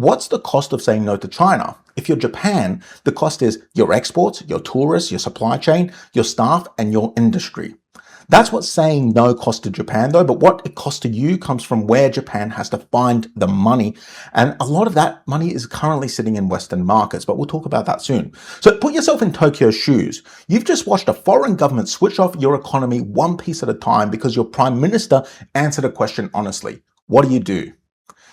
what's the cost of saying no to China? If you're Japan, the cost is your exports, your tourists, your supply chain, your staff, and your industry. That's what saying no costs to Japan though, but what it costs to you comes from where Japan has to find the money. And a lot of that money is currently sitting in Western markets, but we'll talk about that soon. So put yourself in Tokyo's shoes. You've just watched a foreign government switch off your economy one piece at a time because your prime minister answered a question honestly. What do?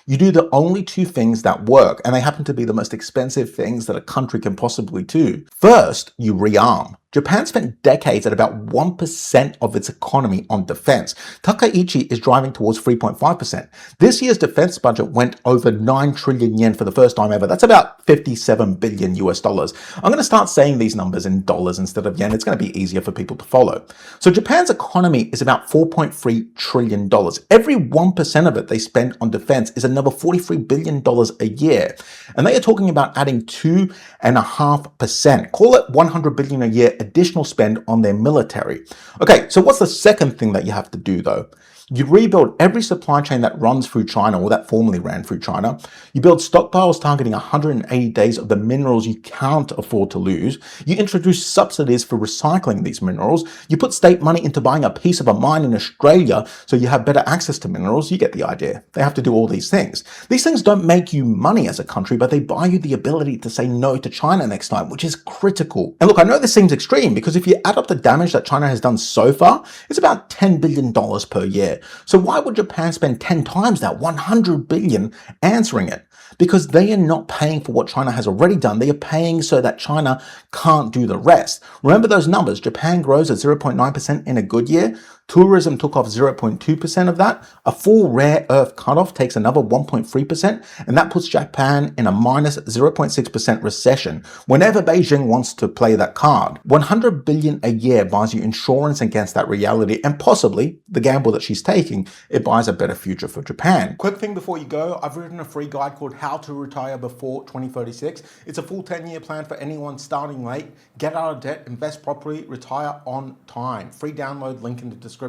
You do the only two things that work, and they happen to be the most expensive things that a country can possibly do. First, you rearm. Japan spent decades at about 1% of its economy on defense. Takaichi is driving towards 3.5%. This year's defense budget went over 9 trillion yen for the first time ever. That's about 57 billion US dollars. I'm going to start saying these numbers in dollars instead of yen. It's going to be easier for people to follow. So Japan's economy is about $4.3 trillion. Every 1% of it they spend on defense is another $43 billion a year. And they are talking about adding 2.5%. Call it 100 billion a year additional spend on their military. Okay, so what's the second thing that you have to do though? You rebuild every supply chain that runs through China or that formerly ran through China. You build stockpiles targeting 180 days of the minerals you can't afford to lose. You introduce subsidies for recycling these minerals. You put state money into buying a piece of a mine in Australia so you have better access to minerals. You get the idea. They have to do all these things. These things don't make you money as a country, but they buy you the ability to say no to China next time, which is critical. And look, I know this seems extreme because if you add up the damage that China has done so far, it's about $10 billion per year. So why would Japan spend 10 times that, 100 billion, answering it? Because they are not paying for what China has already done. They are paying so that China can't do the rest. Remember those numbers. Japan grows at 0.9% in a good year. Tourism took off 0.2% of that. A full rare earth cutoff takes another 1.3%, and that puts Japan in a minus 0.6% recession whenever Beijing wants to play that card. 100 billion a year buys you insurance against that reality, and possibly the gamble that she's taking, it buys a better future for Japan. Quick thing before you go, I've written a free guide called How to Retire Before 2036. It's a full 10-year plan for anyone starting late. Get out of debt, invest properly, retire on time. Free download, link in the description.